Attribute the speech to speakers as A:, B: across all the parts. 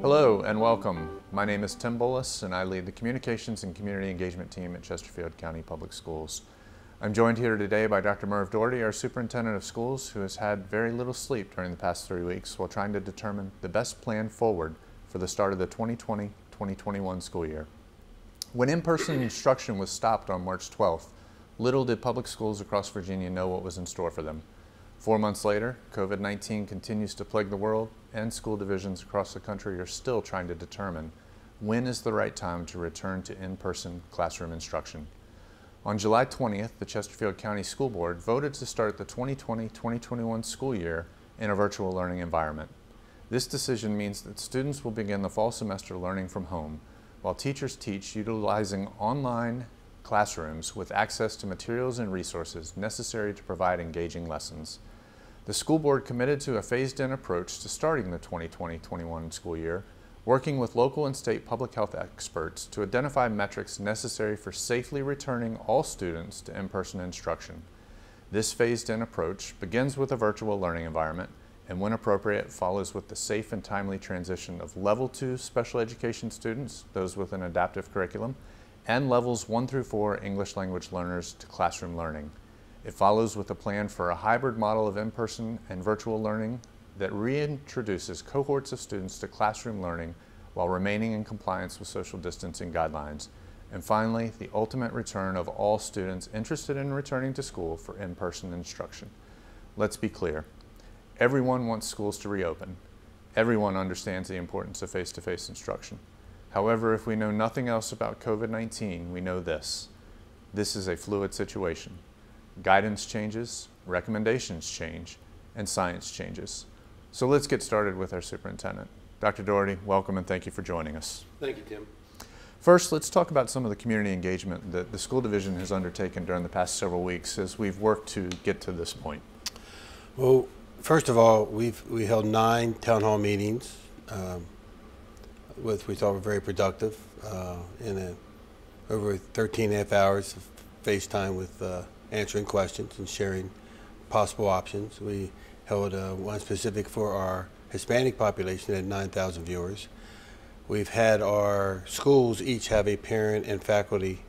A: Hello and welcome. My name is Tim Bullis and I lead the Communications and Community Engagement team at Chesterfield County Public Schools. I'm joined here today by Dr. Merv Doherty, our Superintendent of Schools, who has had very little sleep during the past 3 weeks while trying to determine the best plan forward for the start of the 2020-2021 school year. When in-person instruction was stopped on March 12th, little did public schools across Virginia know what was in store for them. 4 months later, COVID-19 continues to plague the world, and school divisions across the country are still trying to determine when is the right time to return to in-person classroom instruction. On July 20th, the Chesterfield County School Board voted to start the 2020-2021 school year in a virtual learning environment. This decision means that students will begin the fall semester learning from home, while teachers teach utilizing online classrooms with access to materials and resources necessary to provide engaging lessons. The school board committed to a phased-in approach to starting the 2020-21 school year, working with local and state public health experts to identify metrics necessary for safely returning all students to in-person instruction. This phased-in approach begins with a virtual learning environment and, when appropriate, follows with the safe and timely transition of Level 2 special education students, those with an adaptive curriculum, and Levels 1 through 4 English language learners to classroom learning. It follows with a plan for a hybrid model of in-person and virtual learning that reintroduces cohorts of students to classroom learning while remaining in compliance with social distancing guidelines. And finally, the ultimate return of all students interested in returning to school for in-person instruction. Let's be clear. Everyone wants schools to reopen. Everyone understands the importance of face-to-face instruction. However, if we know nothing else about COVID-19, we know this. This is a fluid situation. Guidance changes, recommendations change, and science changes. So let's get started with our superintendent. Dr. Doherty, welcome and thank you for joining us.
B: Thank you, Tim.
A: First, let's talk about some of the community engagement that the school division has undertaken during the past several weeks as we've worked to get to this point.
B: Well, first of all, we held 9 town hall meetings, we thought were very productive, over 13 and a half hours of FaceTime with answering questions and sharing possible options. We held one specific for our Hispanic population that had 9,000 viewers. We've had our schools each have a parent and faculty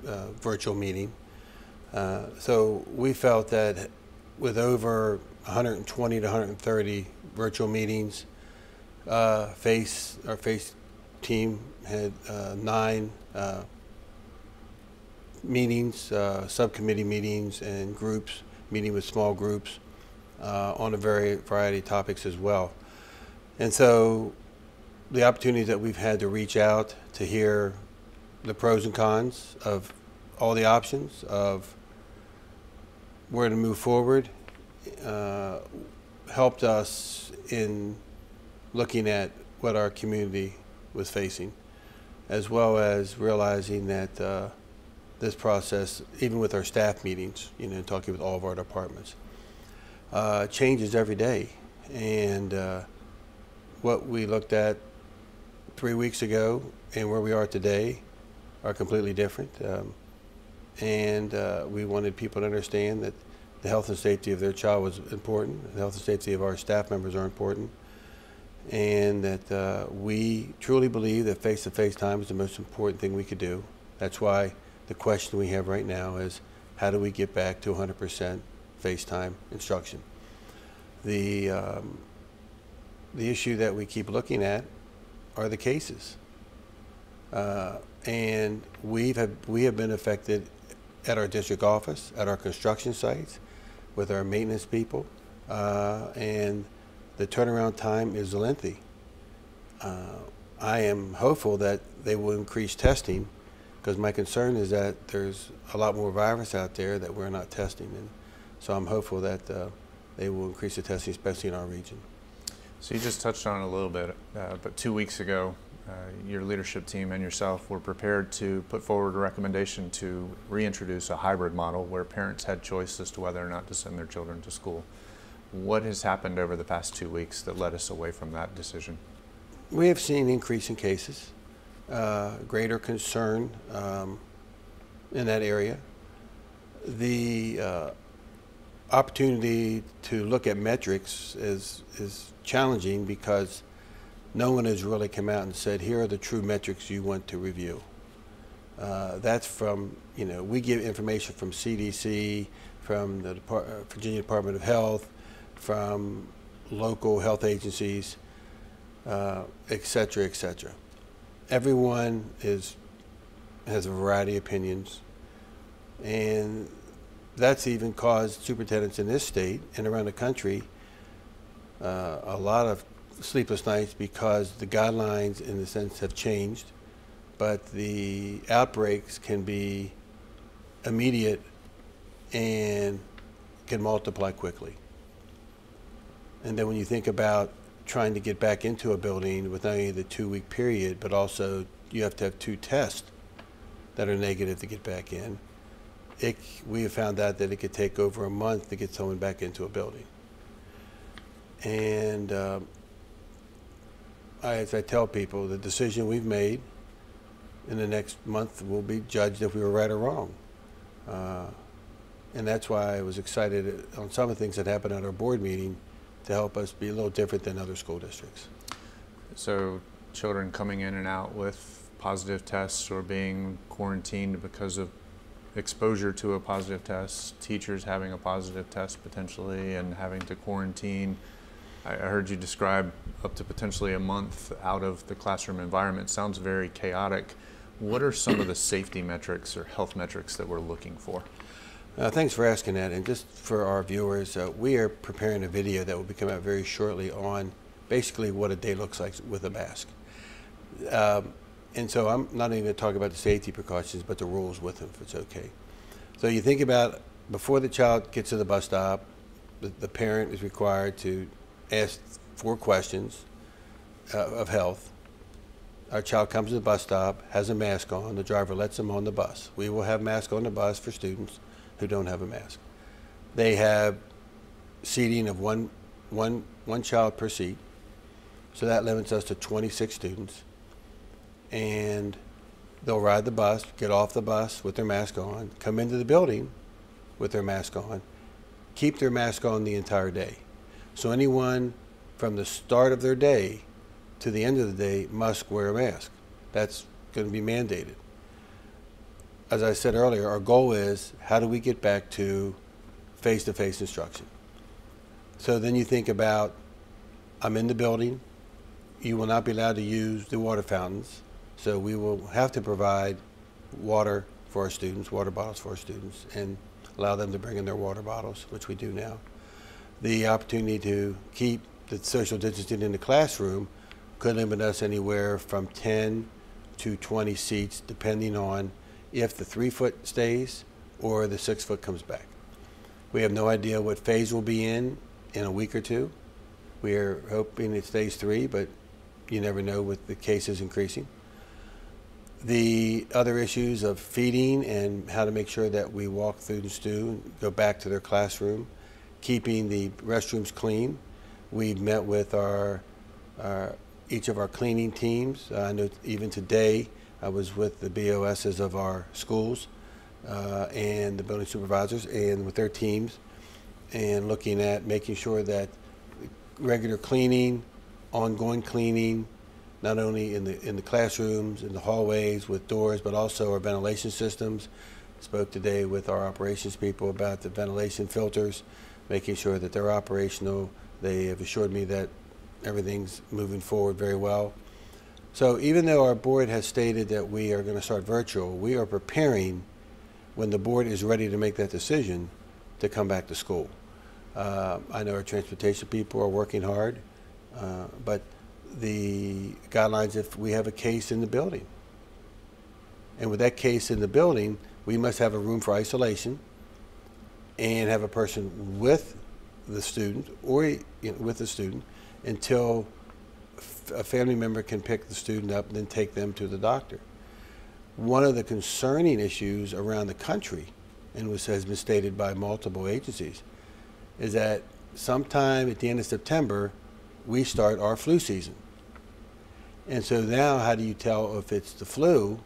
B: virtual meeting. So we felt that with over 120 to 130 virtual meetings, our FACE team had 9 meetings, subcommittee meetings and groups, meeting with small groups on a variety of topics as well. And so the opportunities that we've had to reach out to hear the pros and cons of all the options of where to move forward helped us in looking at what our community was facing, as well as realizing that this process, even with our staff meetings, talking with all of our departments, changes every day. And what we looked at 3 weeks ago and where we are today are completely different. We wanted people to understand that the health and safety of their child was important, the health and safety of our staff members are important, and that we truly believe that face-to-face time is the most important thing we could do. That's why the question we have right now is, how do we get back to 100% FaceTime instruction? The issue that we keep looking at are the cases. And we have been affected at our district office, at our construction sites, with our maintenance people, and the turnaround time is lengthy. I am hopeful that they will increase testing, because my concern is that there's a lot more virus out there that we're not testing. And so I'm hopeful that they will increase the testing, especially in our region.
A: So you just touched on it a little bit, but 2 weeks ago, your leadership team and yourself were prepared to put forward a recommendation to reintroduce a hybrid model where parents had choice as to whether or not to send their children to school. What has happened over the past 2 weeks that led us away from that decision?
B: We have seen an increase in cases, greater concern in that area. The opportunity to look at metrics is challenging because no one has really come out and said, here are the true metrics you want to review. That's from, we get information from CDC, from the Virginia Department of Health, from local health agencies, et cetera, et cetera. Everyone has a variety of opinions, and that's even caused superintendents in this state and around the country a lot of sleepless nights, because the guidelines in the sense have changed, but the outbreaks can be immediate and can multiply quickly. And then when you think about trying to get back into a building with not only the 2-week period, but also you have to have 2 tests that are negative to get back in, we have found out that it could take over a month to get someone back into a building. And as I tell people, the decision we've made in the next month will be judged if we were right or wrong. And that's why I was excited on some of the things that happened at our board meeting to help us be a little different than other school districts.
A: So children coming in and out with positive tests or being quarantined because of exposure to a positive test, teachers having a positive test potentially and having to quarantine. I heard you describe up to potentially a month out of the classroom environment. Sounds very chaotic. What are some of the safety metrics or health metrics that we're looking for?
B: Thanks for asking that. And just for our viewers, we are preparing a video that will be coming out very shortly on basically what a day looks like with a mask. And so I'm not even going to talk about the safety precautions, but the rules with them, if it's okay. So you think about before the child gets to the bus stop, the parent is required to ask 4 questions of health. Our child comes to the bus stop, has a mask on, the driver lets them on the bus. We will have masks on the bus for students who don't have a mask. They have seating of one child per seat, so that limits us to 26 students. And they'll ride the bus, get off the bus with their mask on, come into the building with their mask on, keep their mask on the entire day. So anyone from the start of their day to the end of the day must wear a mask. That's going to be mandated. As I said earlier, our goal is how do we get back to face-to-face instruction? So then you think about, I'm in the building, you will not be allowed to use the water fountains, so we will have to provide water for our students, water bottles for our students, and allow them to bring in their water bottles, which we do now. The opportunity to keep the social distancing in the classroom could limit us anywhere from 10 to 20 seats, depending on if the 3-foot stays or the 6-foot comes back. We have no idea what phase we'll be in a week or two. We are hoping it stays 3, but you never know with the cases increasing. The other issues of feeding and how to make sure that we walk through the stew, go back to their classroom, keeping the restrooms clean. We've met with each of our cleaning teams. I know even today I was with the BOSs of our schools and the building supervisors and with their teams, and looking at making sure that regular cleaning, ongoing cleaning, not only in the classrooms, in the hallways with doors, but also our ventilation systems. Spoke today with our operations people about the ventilation filters, making sure that they're operational. They have assured me that everything's moving forward very well. So even though our board has stated that we are going to start virtual, we are preparing when the board is ready to make that decision to come back to school. I know our transportation people are working hard, but the guidelines, if we have a case in the building, and with that case in the building, we must have a room for isolation and have a person with the student or with the student until a family member can pick the student up and then take them to the doctor. One of the concerning issues around the country, and which has been stated by multiple agencies, is that sometime at the end of September, we start our flu season. And so now how do you tell if it's the flu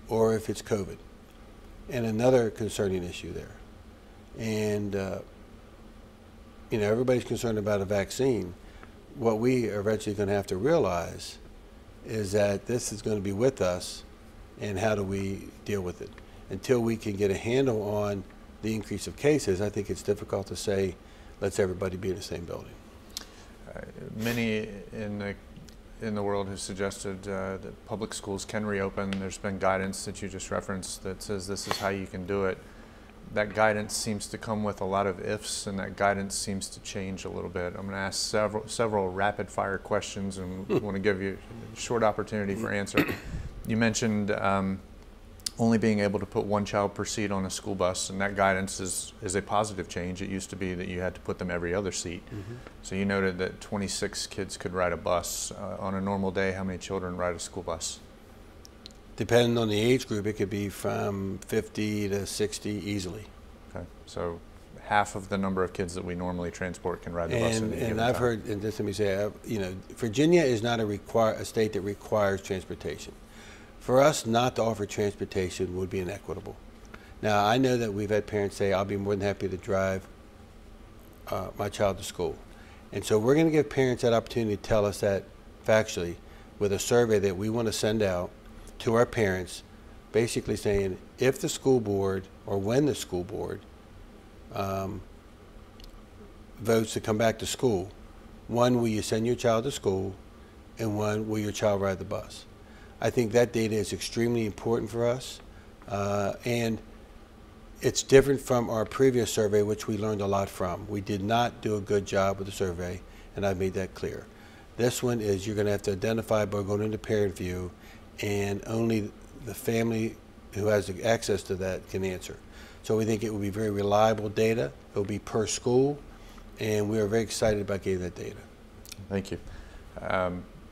B: or if it's COVID? And another concerning issue there. And everybody's concerned about a vaccine. what we are eventually going to have to realize is that this is going to be with us, and how do we deal with it? Until we can get a handle on the increase of cases, I think it's difficult to say, let's everybody be in the same building.
A: Many in the world have suggested that public schools can reopen. There's been guidance that you just referenced that says this is how you can do it. That guidance seems to come with a lot of ifs, and that guidance seems to change a little bit. I'm going to ask several rapid fire questions, and want to give you a short opportunity for answer. You mentioned only being able to put one child per seat on a school bus, and that guidance is a positive change. It used to be that you had to put them every other seat. So you noted that 26 kids could ride a bus. On a normal day, how many children ride a school bus?
B: Depending on the age group, it could be from 50 to 60 easily.
A: Okay, so half of the number of kids that we normally transport can ride the bus.
B: And I've heard, and just let me say, you know, Virginia is not a state that requires transportation. For us not to offer transportation would be inequitable. Now, I know that we've had parents say, I'll be more than happy to drive my child to school. And so we're going to give parents that opportunity to tell us that factually with a survey that we want to send out to our parents, basically saying if the school board, or when the school board votes to come back to school, one, will you send your child to school, and one, will your child ride the bus? I think that data is extremely important for us, and it's different from our previous survey, which we learned a lot from. We did not do a good job with the survey, and I've made that clear. This one is you're going to have to identify by going into parent view, and only the family who has access to that can answer. So we think it will be very reliable data. It will be per school, and we are very excited about getting that data.
A: Thank you.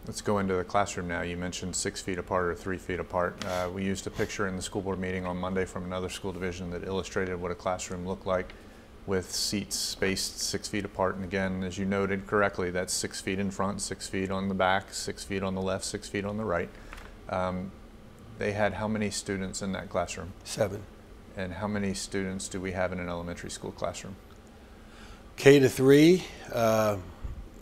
A: Let's go into the classroom now. You mentioned 6 feet apart or 3 feet apart. We used a picture in the school board meeting on Monday from another school division that illustrated what a classroom looked like with seats spaced 6 feet apart. And again, as you noted correctly, that's 6 feet in front, 6 feet on the back, 6 feet on the left, 6 feet on the right. They had how many students in that classroom?
B: 7.
A: And how many students do we have in an elementary school classroom?
B: K to 3,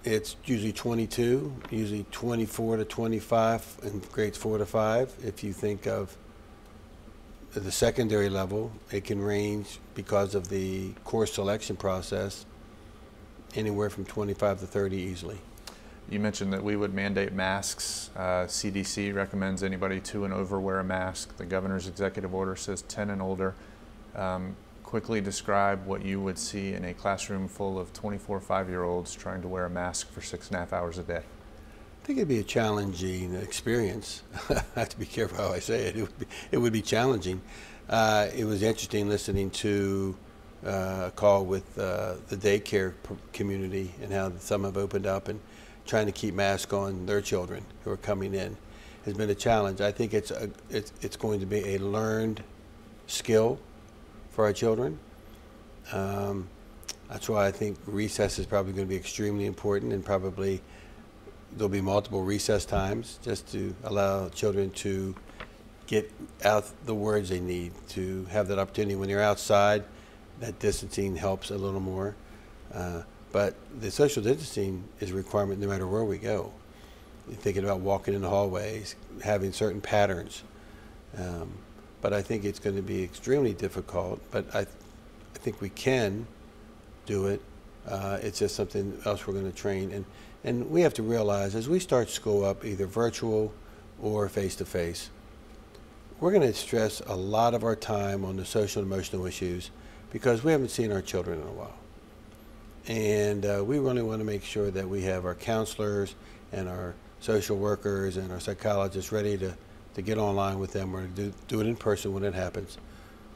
B: it's usually 22, usually 24 to 25 in grades 4 to 5. If you think of the secondary level, it can range, because of the course selection process, anywhere from 25 to 30 easily.
A: You mentioned that we would mandate masks. CDC recommends anybody 2 and over wear a mask. The governor's executive order says 10 and older. Quickly describe what you would see in a classroom full of 24 5-year-olds trying to wear a mask for 6.5 hours a day.
B: I think it'd be a challenging experience. I have to be careful how I say it. It would be challenging. It was interesting listening to a call with the daycare community and how some have opened up and trying to keep masks on their children who are coming in has been a challenge. I think it's going to be a learned skill for our children. That's why I think recess is probably going to be extremely important, and probably there'll be multiple recess times just to allow children to get out the words they need, to have that opportunity. When you're outside, that distancing helps a little more. But the social distancing is a requirement no matter where we go. You're thinking about walking in the hallways, having certain patterns. But I think it's going to be extremely difficult, but I think we can do it. It's just something else we're going to train. And we have to realize as we start school up, either virtual or face-to-face, we're going to stress a lot of our time on the social and emotional issues because we haven't seen our children in a while. And we really want to make sure that we have our counselors and our social workers and our psychologists ready to get online with them, or to do it in person when it happens,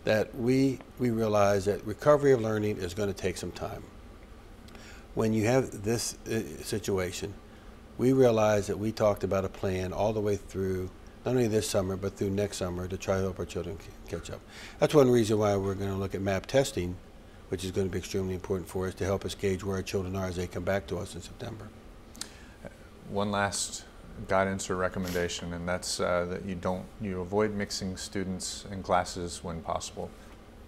B: that we realize that recovery of learning is going to take some time. When you have this situation, we realize that we talked about a plan all the way through, not only this summer, but through next summer to try to help our children catch up. That's one reason why we're going to look at MAP testing, which is going to be extremely important for us to help us gauge where our children are as they come back to us in September.
A: One last guidance or recommendation, and that's that you avoid mixing students in classes when possible.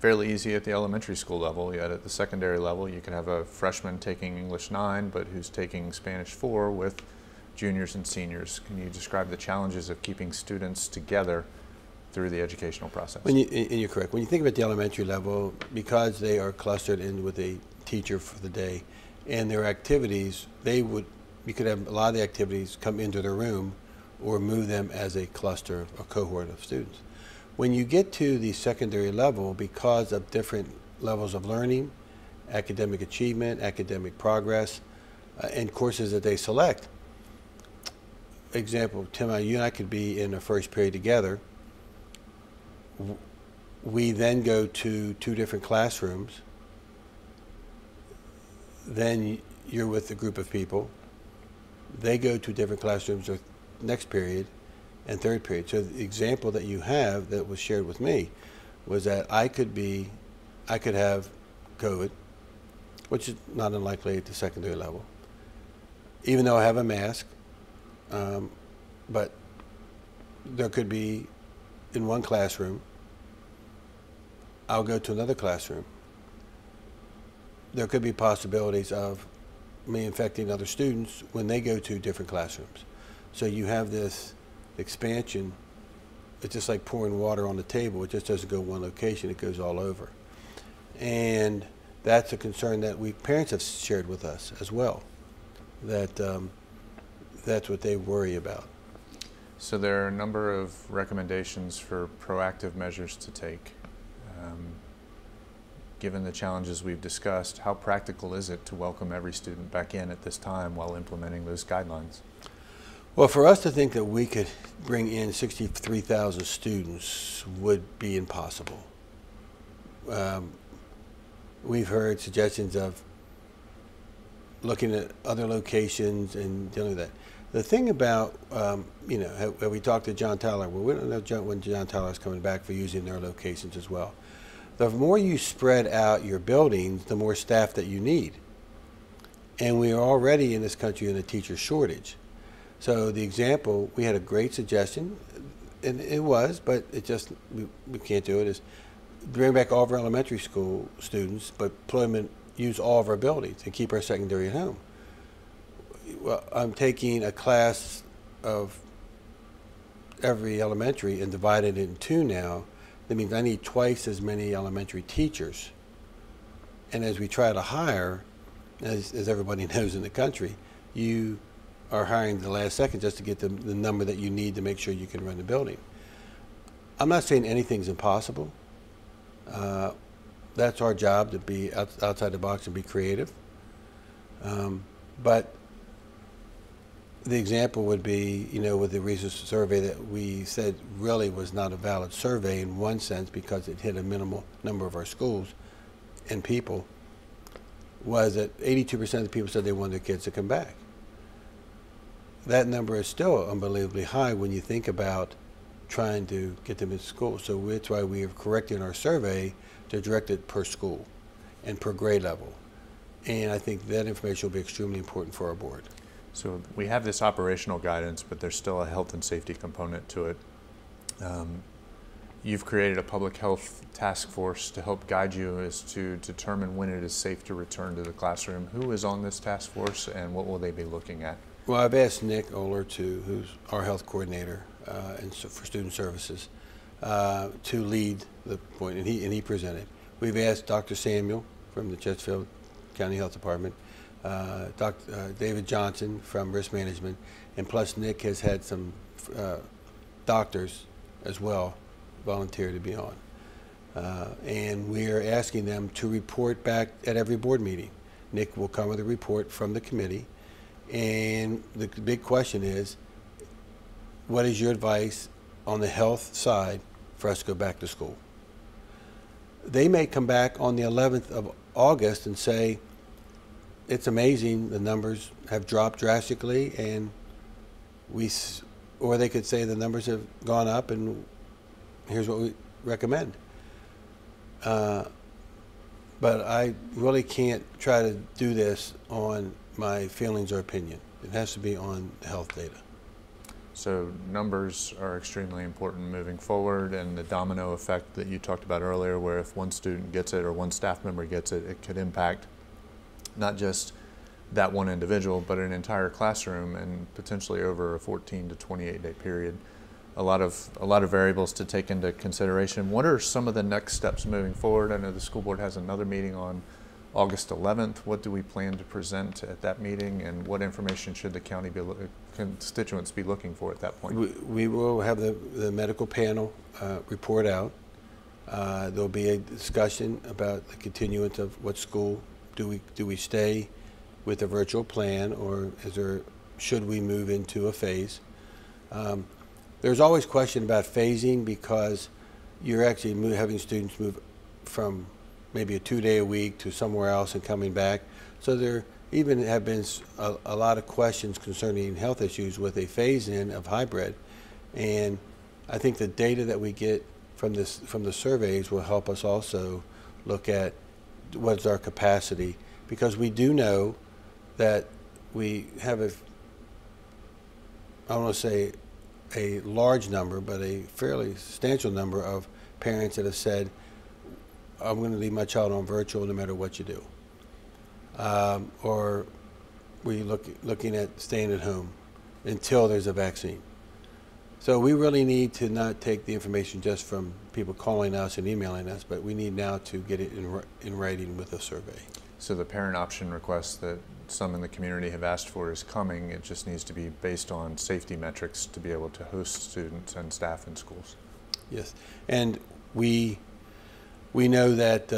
A: fairly easy at the elementary school level, yet at the secondary level you could have a freshman taking English 9 but who's taking Spanish 4 with juniors and seniors. Can you describe the challenges of keeping students together through the educational process?
B: And you're correct. When you think about the elementary level, because they are clustered in with a teacher for the day and their activities, you could have a lot of the activities come into the room or move them as a cluster or cohort of students. When you get to the secondary level, because of different levels of learning, academic achievement, academic progress, and courses that they select, example, Tim, you and I could be in the first period together. We then go to 2 different classrooms. Then you're with a group of people. They go to different classrooms the next period and third period. So the example that you have that was shared with me was that I could have COVID, which is not unlikely at the secondary level, even though I have a mask, but there could be in one classroom, I'll go to another classroom. There could be possibilities of me infecting other students when they go to different classrooms. So you have this expansion. It's just like pouring water on the table. It just doesn't go one location, it goes all over. And that's a concern that parents have shared with us as well, that that's what they worry about.
A: So there are a number of recommendations for proactive measures to take. Given the challenges we've discussed, how practical is it to welcome every student back in at this time while implementing those guidelines?
B: Well, for us to think that we could bring in 63,000 students would be impossible. We've heard suggestions of looking at other locations and dealing with that. The thing about, have we talked to John Tyler? Well, we don't know when John Tyler is coming back for using their locations as well. The more you spread out your buildings, the more staff that you need. And we are already in this country in a teacher shortage. So the example, we had a great suggestion, and it was, but it just, we can't do it, is bring back all of our elementary school students, but use all of our buildings and keep our secondary at home. Well, I'm taking a class of every elementary and divided it in 2 now. That means I need twice as many elementary teachers. And as we try to hire, as everybody knows in the country, you are hiring the last second just to get the number that you need to make sure you can run the building. I'm not saying anything's impossible. That's our job, to be outside the box and be creative. But the example would be, with the recent survey that we said really was not a valid survey in one sense because it hit a minimal number of our schools and people, was that 82% of the people said they wanted their kids to come back. That number is still unbelievably high when you think about trying to get them into school. So that's why we have corrected our survey to direct it per school and per grade level. And I think that information will be extremely important for our board.
A: So we have this operational guidance, but there's still a health and safety component to it. You've created a public health task force to help guide you as to determine when it is safe to return to the classroom. Who is on this task force and what will they be looking at?
B: Well, I've asked Nick Oler, who's our health coordinator for student services, to lead the point, and he presented. We've asked Dr. Samuel from the Chesterfield County Health Department, Dr. David Johnson from Risk Management, and plus Nick has had some doctors as well volunteer to be on. And we are asking them to report back at every board meeting. Nick will come with a report from the committee, and the big question is, what is your advice on the health side for us to go back to school? They may come back on the 11th of August and say, it's amazing, the numbers have dropped drastically, and or they could say the numbers have gone up and here's what we recommend. But I really can't try to do this on my feelings or opinion. It has to be on the health data.
A: So numbers are extremely important moving forward, and the domino effect that you talked about earlier, where if one student gets it or one staff member gets it, it could impact not just that one individual, but an entire classroom, and potentially over a 14 to 28-day period. A lot of variables to take into consideration. What are some of the next steps moving forward? I know the school board has another meeting on August 11th. What do we plan to present at that meeting, and what information should the county constituents be looking for at that point?
B: We will have the medical panel report out. There'll be a discussion about the continuance of what school do we stay with a virtual plan, or should we move into a phase? There's always question about phasing, because you're actually having students move from maybe a 2-day-a-week to somewhere else and coming back. So there even have been a lot of questions concerning health issues with a phase-in of hybrid. And I think the data that we get from the surveys will help us also look at what's our capacity, because we do know that we have I don't want to say a large number, but a fairly substantial number of parents that have said, I'm going to leave my child on virtual no matter what you do. Or we're looking at staying at home until there's a vaccine. So we really need to not take the information just from people calling us and emailing us, but we need now to get it in writing with a survey.
A: So the parent option request that some in the community have asked for is coming. It just needs to be based on safety metrics to be able to host students and staff in schools.
B: Yes, and we know that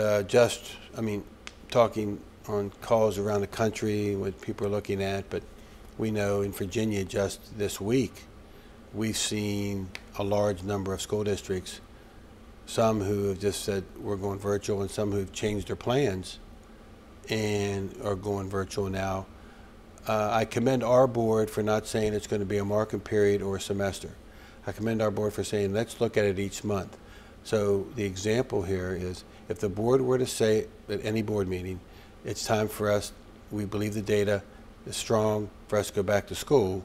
B: talking on calls around the country, what people are looking at, but we know in Virginia just this week, we've seen a large number of school districts, some who have just said we're going virtual, and some who've changed their plans and are going virtual now. I commend our board for not saying it's going to be a marking period or a semester. I commend our board for saying let's look at it each month. So the example here is, if the board were to say at any board meeting, it's time for us, we believe the data is strong for us to go back to school,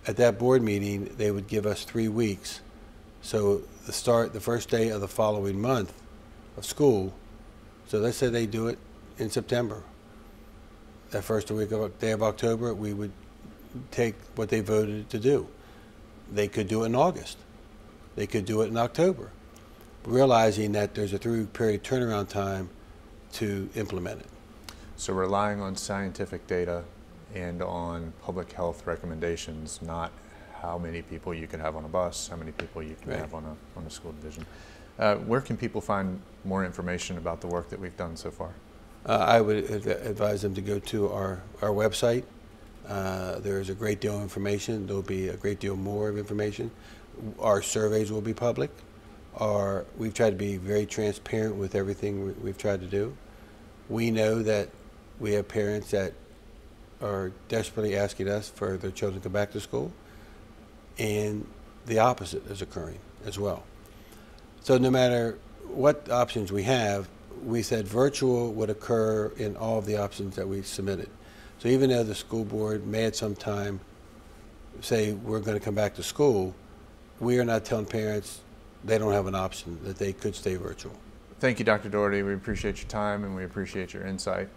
B: at that board meeting they would give us 3 weeks. So the first day of the following month of school, so let's say they do it in September. That first day of October, we would take what they voted to do. They could do it in August. They could do it in October, realizing that there's a 3-week period turnaround time to implement it.
A: So relying on scientific data and on public health recommendations, not how many people you can have on a bus, how many people you can have on a school division. Where can people find more information about the work that we've done so far?
B: I would advise them to go to our website. There's a great deal of information. There'll be a great deal more of information. Our surveys will be public. We've tried to be very transparent with everything we've tried to do. We know that we have parents that are desperately asking us for their children to come back to school, and the opposite is occurring as well. So no matter what options we have, we said virtual would occur in all of the options that we submitted. So even though the school board may at some time say we're going to come back to school, we are not telling parents they don't have an option, that they could stay virtual.
A: Thank you, Dr. Doherty. We appreciate your time and we appreciate your insight.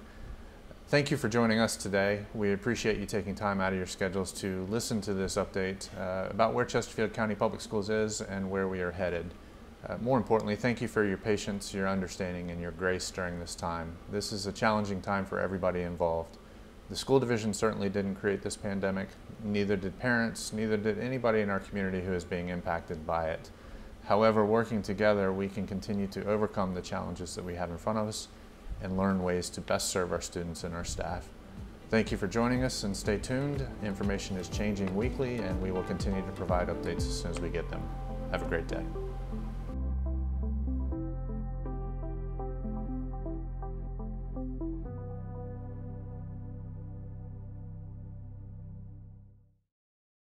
A: Thank you for joining us today. We appreciate you taking time out of your schedules to listen to this update about where Chesterfield County Public Schools is and where we are headed. More importantly, thank you for your patience, your understanding, and your grace during this time. This is a challenging time for everybody involved. The school division certainly didn't create this pandemic, neither did parents, neither did anybody in our community who is being impacted by it. However, working together, we can continue to overcome the challenges that we have in front of us and learn ways to best serve our students and our staff. Thank you for joining us, and stay tuned. Information is changing weekly, and we will continue to provide updates as soon as we get them. Have a great day.